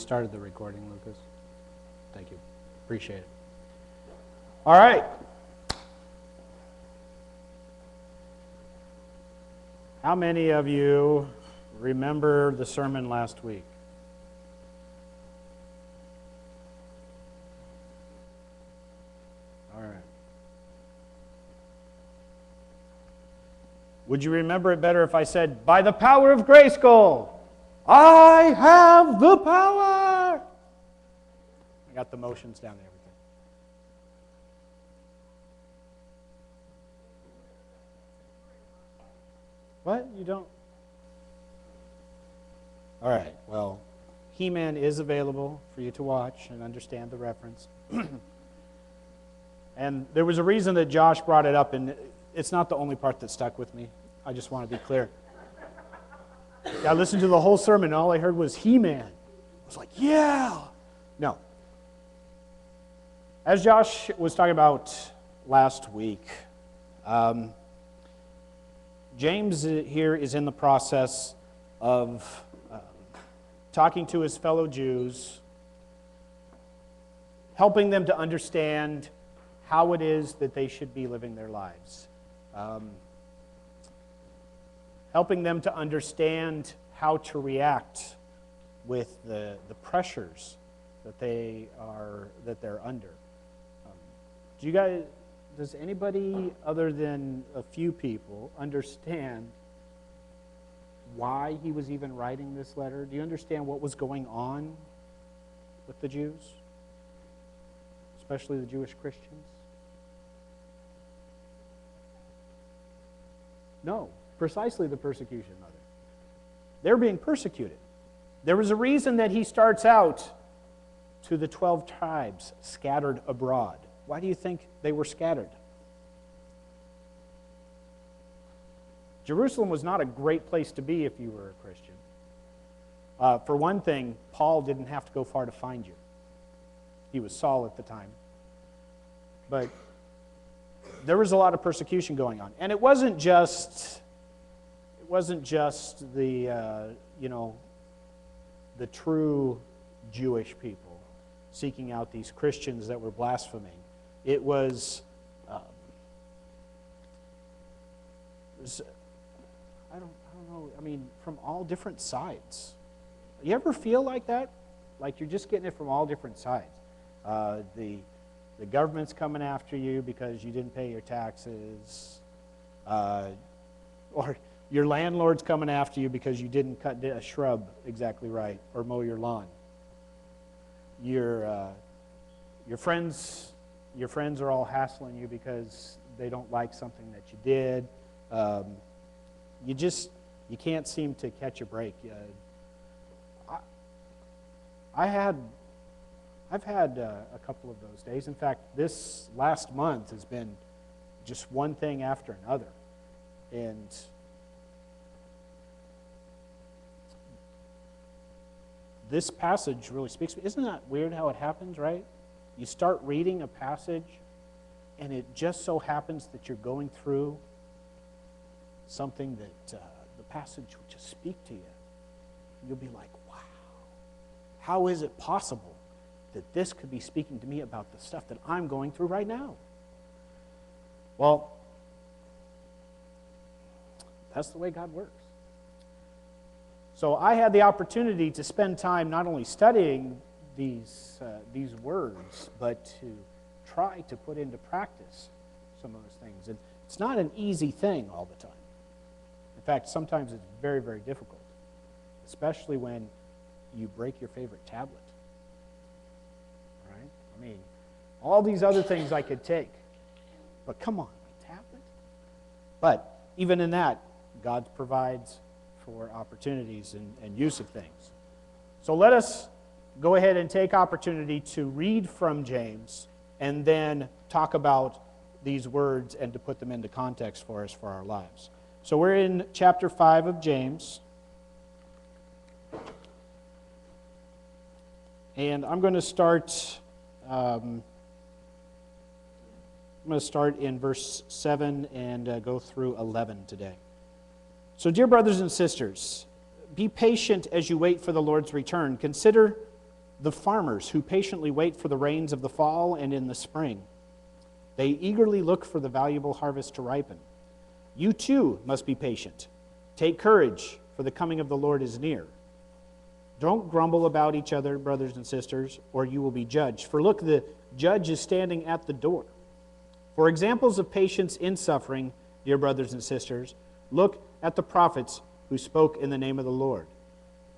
started the recording, Lucas. Thank you. Appreciate it. All right. How many of you remember the sermon last week? All right. Would you remember it better if I said, by the power of Grayskull, I have the power? I got the motions down and everything. What? You don't? All right. Well, He-Man is available for you to watch and understand the reference. And there was a reason that Josh brought it up, and it's not the only part that stuck with me. I just want to be clear. I listened to the whole sermon, and all I heard was He-Man. I was like, yeah! No. As Josh was talking about last week, James here is in the process of talking to his fellow Jews, helping them to understand how it is that they should be living their lives, helping them to understand how to react with the pressures that they're under. Does anybody other than a few people understand why he was even writing this letter? Do you understand what was going on with the Jews, especially the Jewish Christians? No, precisely the persecution, Mother. They're being persecuted. There was a reason that he starts out to the 12 tribes scattered abroad. Why do you think they were scattered? Jerusalem was not a great place to be if you were a Christian. For one thing, Paul didn't have to go far to find you. He was Saul at the time. But there was a lot of persecution going on. And it wasn't just the true Jewish people seeking out these Christians that were blaspheming. It was I don't know, from all different sides. You ever feel like that? Like you're just getting it from all different sides. The government's coming after you because you didn't pay your taxes. Or your landlord's coming after you because you didn't cut a shrub exactly right or mow your lawn. Your friends are all hassling you because they don't like something that you did. You can't seem to catch a break. I've had a couple of those days. In fact, this last month has been just one thing after another. And this passage really speaks to me. Isn't that weird how it happens, right? You start reading a passage, and it just so happens that you're going through something that the passage would just speak to you. You'll be like, wow, how is it possible that this could be speaking to me about the stuff that I'm going through right now? Well, that's the way God works. So I had the opportunity to spend time not only studying these words, but to try to put into practice some of those things. And it's not an easy thing all the time. In fact, sometimes it's very, very difficult, especially when you break your favorite tablet. Right? All these other things I could take, but come on, my tablet? But even in that, God provides for opportunities and use of things. So let us go ahead and take opportunity to read from James and then talk about these words and to put them into context for us for our lives. So we're in chapter 5 of James. And I'm going to start in verse 7 and go through 11 today. So, dear brothers and sisters, be patient as you wait for the Lord's return. Consider the farmers who patiently wait for the rains of the fall and in the spring. They eagerly look for the valuable harvest to ripen. You too must be patient. Take courage, for the coming of the Lord is near. Don't grumble about each other, brothers and sisters, or you will be judged. For look, the judge is standing at the door. For examples of patience in suffering, dear brothers and sisters, look at the prophets who spoke in the name of the Lord.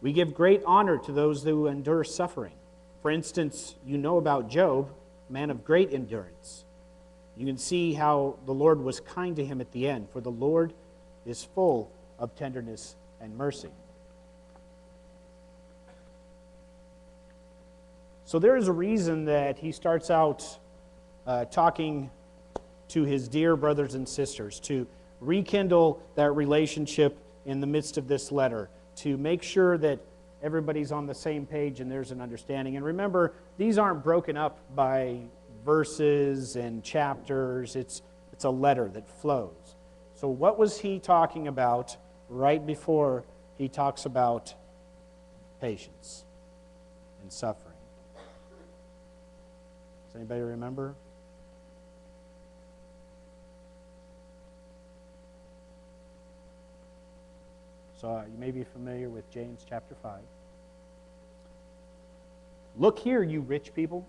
We give great honor to those who endure suffering. For instance, you know about Job, a man of great endurance. You can see how the Lord was kind to him at the end, for the Lord is full of tenderness and mercy. So there is a reason that he starts out talking to his dear brothers and sisters, to rekindle that relationship in the midst of this letter, to make sure that everybody's on the same page and there's an understanding. And remember, these aren't broken up by verses and chapters. It's a letter that flows. So what was he talking about right before he talks about patience and suffering? Does anybody remember? So you may be familiar with James chapter 5. Look here, you rich people.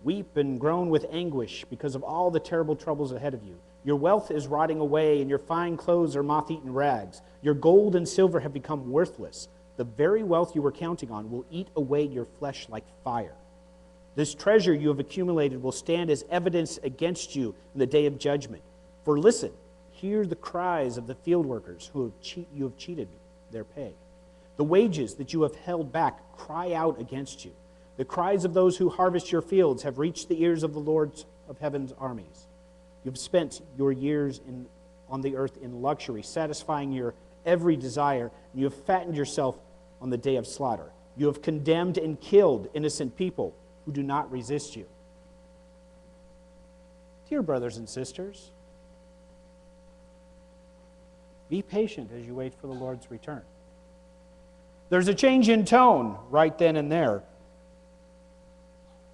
Weep and groan with anguish because of all the terrible troubles ahead of you. Your wealth is rotting away, and your fine clothes are moth-eaten rags. Your gold and silver have become worthless. The very wealth you were counting on will eat away your flesh like fire. This treasure you have accumulated will stand as evidence against you in the day of judgment. For listen, hear the cries of the field workers who you have cheated their pay. The wages that you have held back cry out against you. The cries of those who harvest your fields have reached the ears of the Lord of heaven's armies. You have spent your years on the earth in luxury, satisfying your every desire, and you have fattened yourself on the day of slaughter. You have condemned and killed innocent people who do not resist you. Dear brothers and sisters, be patient as you wait for the Lord's return. There's a change in tone right then and there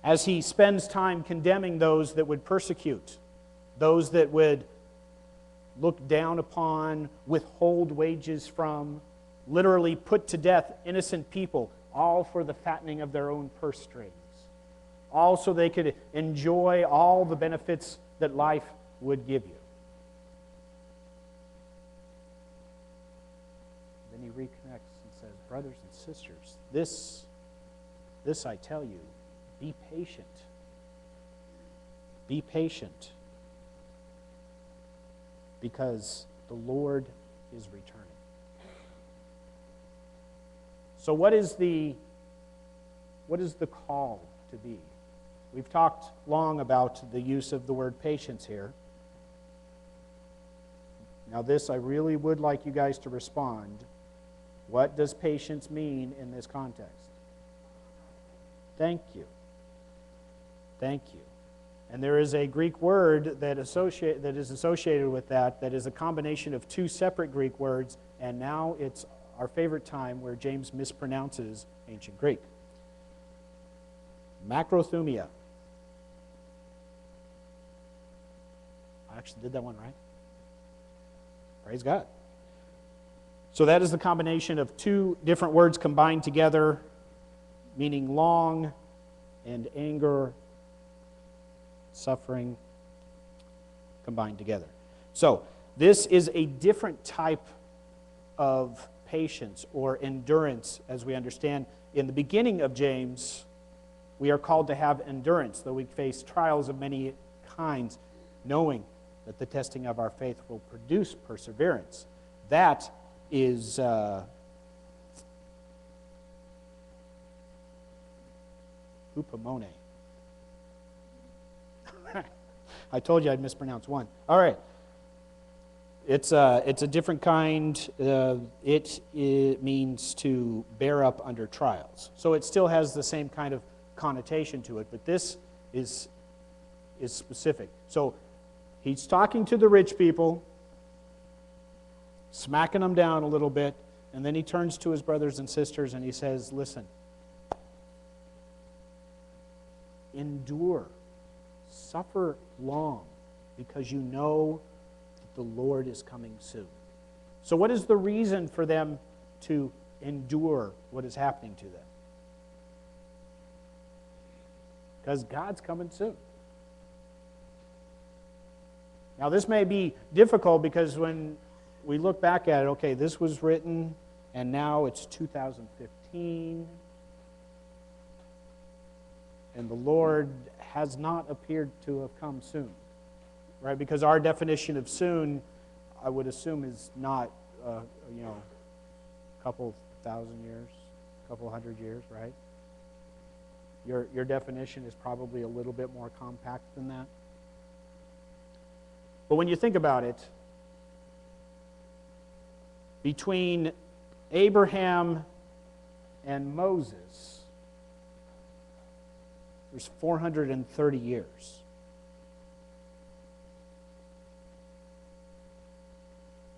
as he spends time condemning those that would persecute, those that would look down upon, withhold wages from, literally put to death innocent people, all for the fattening of their own purse strings, all so they could enjoy all the benefits that life would give you. Then he reconnects and says, brothers and sisters, this I tell you, be patient. Be patient, because the Lord is returning. So what is the call to be? We've talked long about the use of the word patience here. Now this, I really would like you guys to respond. What does patience mean in this context? Thank you. Thank you. And there is a Greek word that is associated with that is a combination of two separate Greek words, and now it's our favorite time where James mispronounces ancient Greek. Macrothumia. I actually did that one right. Praise God. So that is the combination of two different words combined together, meaning long and anger, suffering, combined together. So this is a different type of patience or endurance, as we understand. In the beginning of James, we are called to have endurance, though we face trials of many kinds, knowing that the testing of our faith will produce perseverance. That is hupomone. I told you I'd mispronounce one. All right. It's a different kind. It means to bear up under trials. So it still has the same kind of connotation to it, but this is specific. So he's talking to the rich people, smacking them down a little bit, and then he turns to his brothers and sisters and he says, listen, endure, suffer long, because you know that the Lord is coming soon. So what is the reason for them to endure what is happening to them? Because God's coming soon. Now, this may be difficult because when we look back at it, okay, this was written, and now it's 2015, and the Lord has not appeared to have come soon, right? Because our definition of soon, I would assume, is not, a couple thousand years, a couple hundred years, right? Your definition is probably a little bit more compact than that. But when you think about it, between Abraham and Moses, there's 430 years.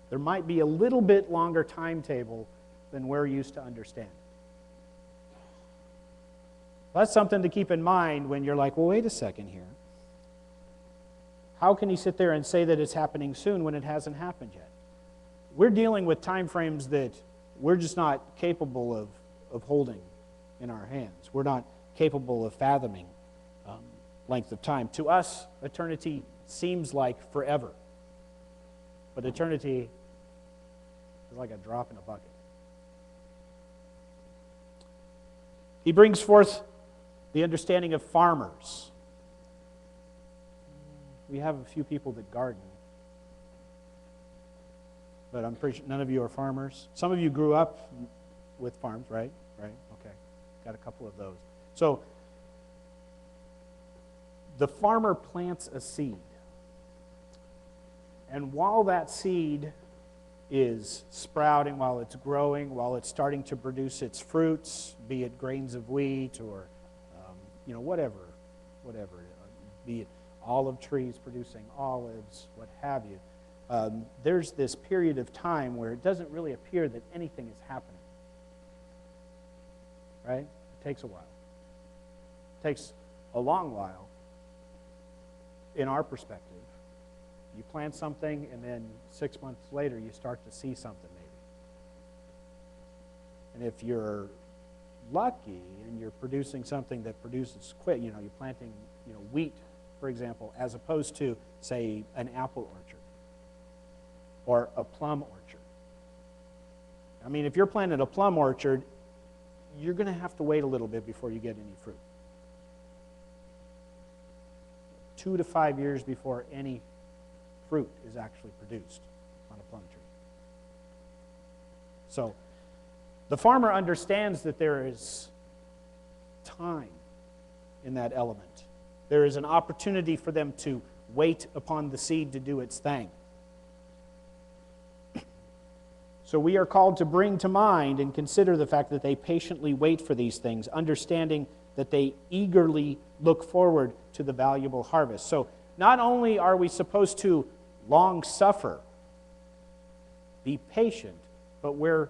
There might be a little bit longer timetable than we're used to understanding. That's something to keep in mind when you're like, well, wait a second here. How can he sit there and say that it's happening soon when it hasn't happened yet? We're dealing with time frames that we're just not capable of holding in our hands. We're not capable of fathoming length of time. To us, eternity seems like forever. But eternity is like a drop in a bucket. He brings forth the understanding of farmers. We have a few people that garden, but I'm pretty sure none of you are farmers. Some of you grew up with farms, right? Right? Okay. Got a couple of those. So, the farmer plants a seed. And while that seed is sprouting, while it's growing, while it's starting to produce its fruits, be it grains of wheat or, whatever, be it olive trees producing olives, what have you, there's this period of time where it doesn't really appear that anything is happening. Right? It takes a while. It takes a long while in our perspective. You plant something, and then 6 months later, you start to see something maybe. And if you're lucky and you're producing something that produces quick, you're planting, wheat, for example, as opposed to, say, an apple orchard or a plum orchard. I mean, if you're planting a plum orchard, you're going to have to wait a little bit before you get any fruit. 2 to 5 years before any fruit is actually produced on a plum tree. So, the farmer understands that there is time in that element. There is an opportunity for them to wait upon the seed to do its thing. So we are called to bring to mind and consider the fact that they patiently wait for these things, understanding that they eagerly look forward to the valuable harvest. So not only are we supposed to long suffer, be patient, but we're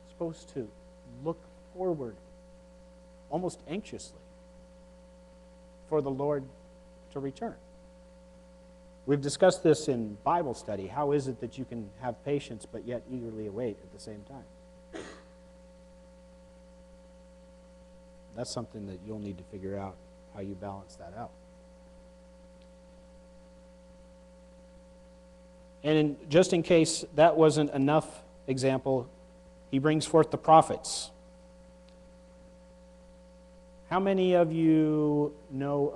supposed to look forward almost anxiously for the Lord to return. We've discussed this in Bible study. How is it that you can have patience but yet eagerly await at the same time? That's something that you'll need to figure out how you balance that out. And just in case that wasn't enough example, he brings forth the prophets. How many of you know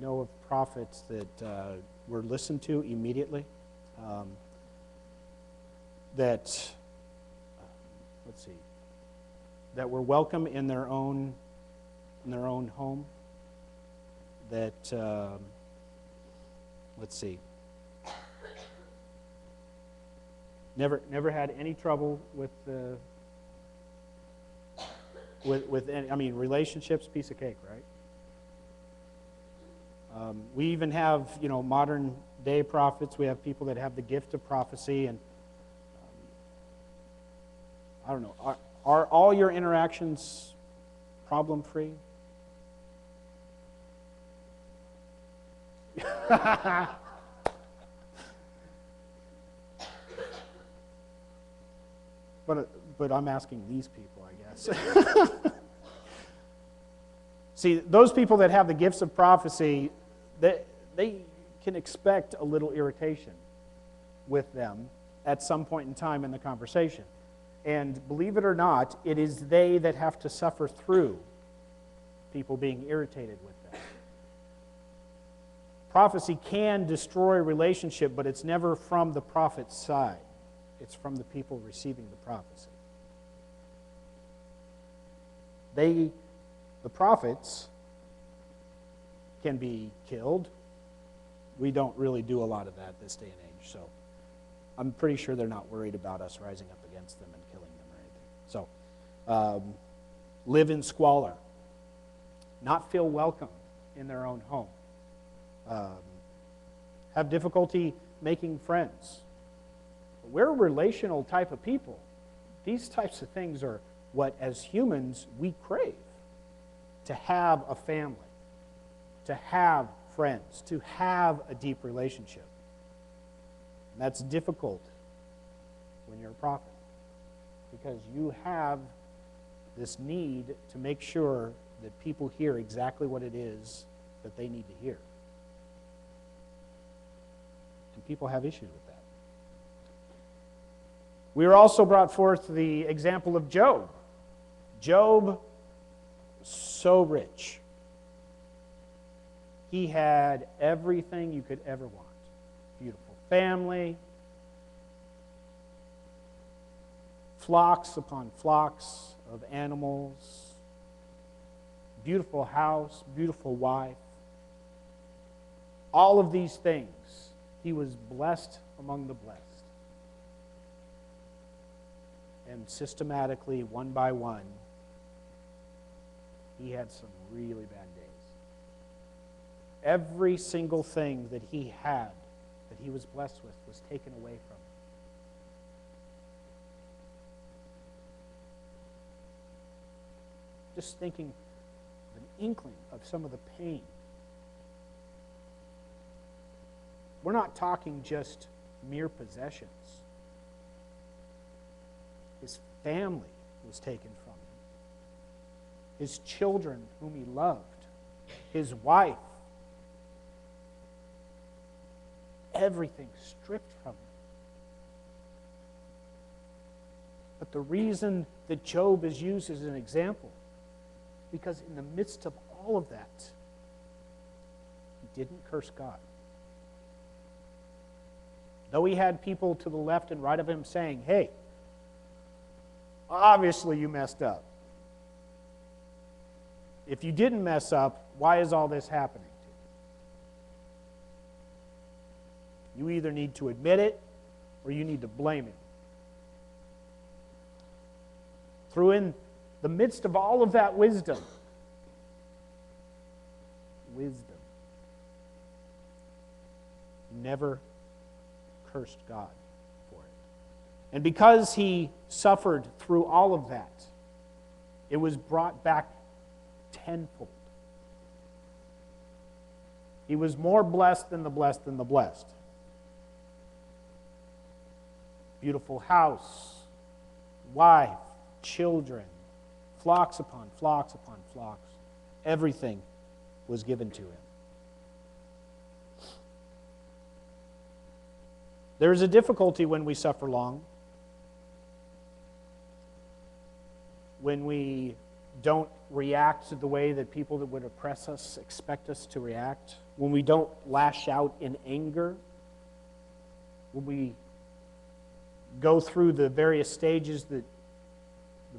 of prophets that were listened to immediately? That were welcome in their own home. That Never had any trouble with any, relationships, piece of cake, right? We even have, modern day prophets. We have people that have the gift of prophecy, and I don't know. Are all your interactions problem-free? But I'm asking these people, I guess. See, those people that have the gifts of prophecy, they can expect a little irritation with them at some point in time in the conversation. And believe it or not, it is they that have to suffer through people being irritated with them. Prophecy can destroy a relationship, but it's never from the prophet's side. It's from the people receiving the prophecy. The prophets can be killed. We don't really do a lot of that this day and age, so I'm pretty sure they're not worried about us rising up against them and killing them or anything. So, live in squalor. Not feel welcome in their own home. Have difficulty making friends. We're a relational type of people. These types of things are what, as humans, we crave. To have a family, to have friends, to have a deep relationship. And that's difficult when you're a prophet, because you have this need to make sure that people hear exactly what it is that they need to hear. And people have issues with that. We are also brought forth the example of Job. Job, so rich. He had everything you could ever want. Beautiful family, flocks upon flocks of animals, beautiful house, beautiful wife. All of these things, he was blessed among the blessed. And systematically, one by one, he had some really bad days. Every single thing that he had, that he was blessed with, was taken away from him. Just thinking of an inkling of some of the pain. We're not talking just mere possessions. His family was taken from him. His children whom he loved. His wife. Everything stripped from him. But the reason that Job is used as an example, because in the midst of all of that, he didn't curse God. Though he had people to the left and right of him saying, hey, obviously you messed up. If you didn't mess up, why is all this happening to you? You either need to admit it or you need to blame it. Through in the midst of all of that wisdom, never cursed God for it. And because he suffered through all of that, it was brought back tenfold. He was more blessed than the blessed than the blessed. Beautiful house, wife, children, flocks upon flocks upon flocks. Everything was given to him. There is a difficulty when we suffer long, when we don't react to the way that people that would oppress us expect us to react, when we don't lash out in anger, when we go through the various stages, the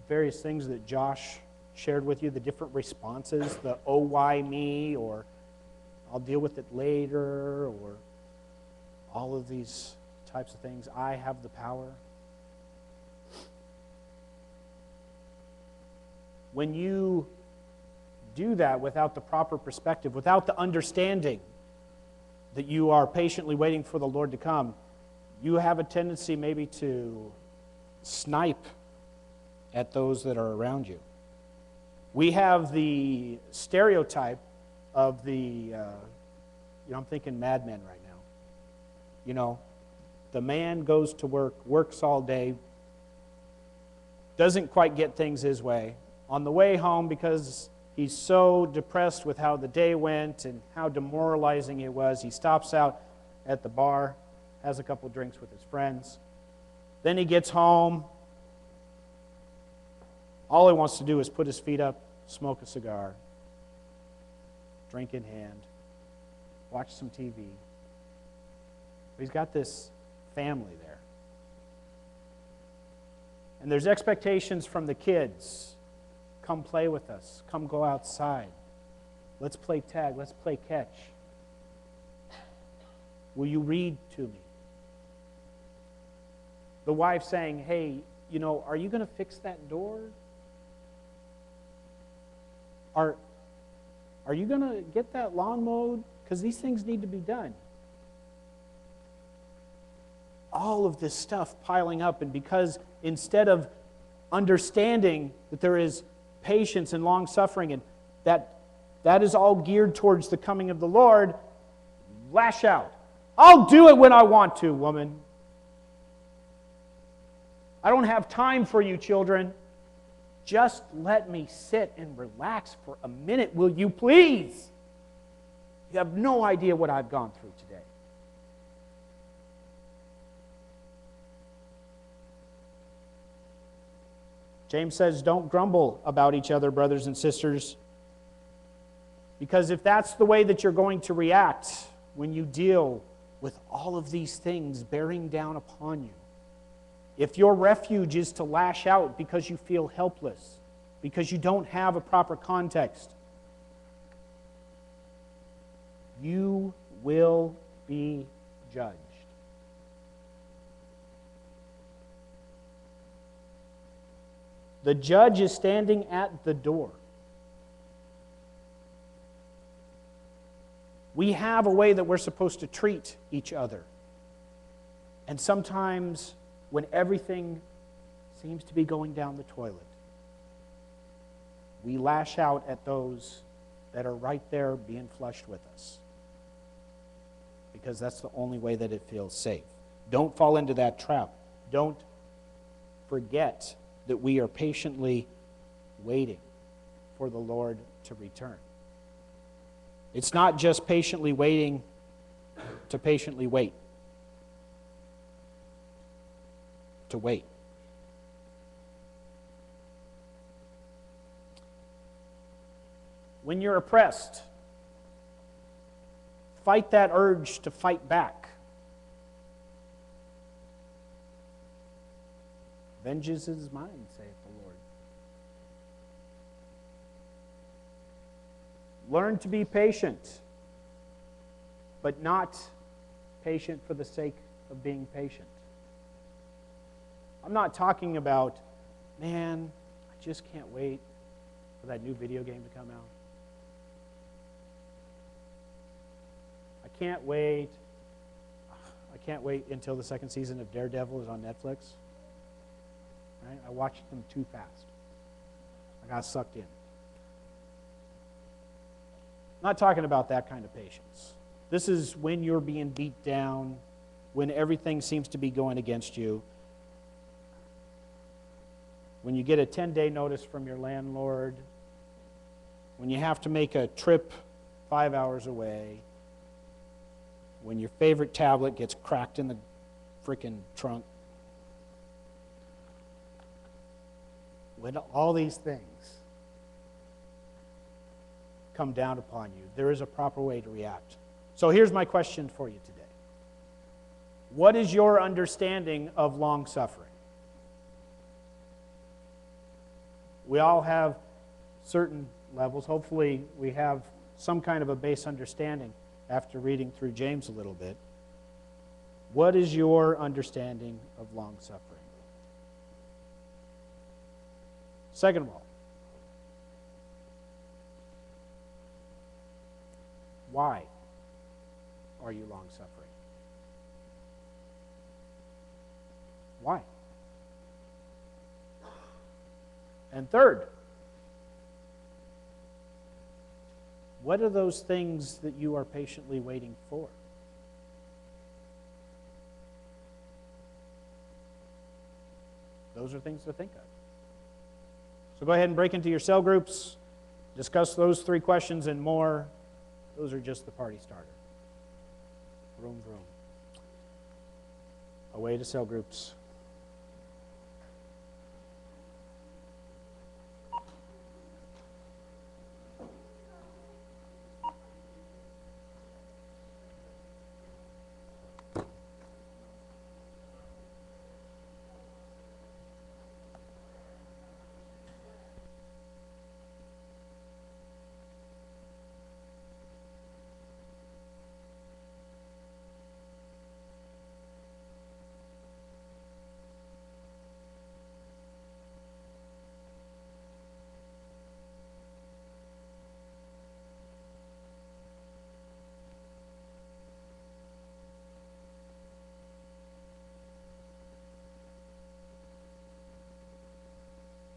various things that Josh shared with you, the different responses, the oh, why me, or I'll deal with it later, or all of these types of things. I have the power. When you do that without the proper perspective, without the understanding that you are patiently waiting for the Lord to come, you have a tendency maybe to snipe at those that are around you. We have the stereotype of the I'm thinking Mad Men right now. The man goes to work, works all day, doesn't quite get things his way. On the way home, because he's so depressed with how the day went and how demoralizing it was, he stops out at the bar, has a couple drinks with his friends. Then he gets home. All he wants to do is put his feet up, smoke a cigar, drink in hand, watch some TV. But he's got this family there. And there's expectations from the kids. Come play with us. Come go outside. Let's play tag. Let's play catch. Will you read to me? The wife saying, hey, are you going to fix that door? Are you going to get that lawn mowed? Because these things need to be done. All of this stuff piling up, and because instead of understanding that there is patience and long-suffering, and that is all geared towards the coming of the Lord, lash out. I'll do it when I want to, woman. I don't have time for you, children. Just let me sit and relax for a minute, will you please? You have no idea what I've gone through today. James says, don't grumble about each other, brothers and sisters, because if that's the way that you're going to react when you deal with all of these things bearing down upon you, if your refuge is to lash out because you feel helpless, because you don't have a proper context, you will be judged. The judge is standing at the door. We have a way that we're supposed to treat each other. And sometimes when everything seems to be going down the toilet, we lash out at those that are right there being flushed with us. Because that's the only way that it feels safe. Don't fall into that trap. Don't forget that we are patiently waiting for the Lord to return. It's not just patiently waiting to patiently wait. To wait. When you're oppressed, fight that urge to fight back. Vengeance is mine, saith the Lord. Learn to be patient, but not patient for the sake of being patient. I'm not talking about, man, I just can't wait for that new video game to come out. I can't wait until the second season of Daredevil is on Netflix. Right? I watched them too fast. I got sucked in. I'm not talking about that kind of patience. This is when you're being beat down, when everything seems to be going against you, when you get a 10-day notice from your landlord, when you have to make a trip 5 hours away, when your favorite tablet gets cracked in the freaking trunk. When all these things come down upon you, there is a proper way to react. So here's my question for you today. What is your understanding of long-suffering? We all have certain levels. Hopefully we have some kind of a base understanding after reading through James a little bit. What is your understanding of long-suffering? Second of all, why are you long-suffering? Why? And third, What are those things that you are patiently waiting for? Those are things to think of. So go ahead and break into your cell groups, discuss those 3 questions and more. Those are just the party starter. Vroom, vroom. Away to cell groups.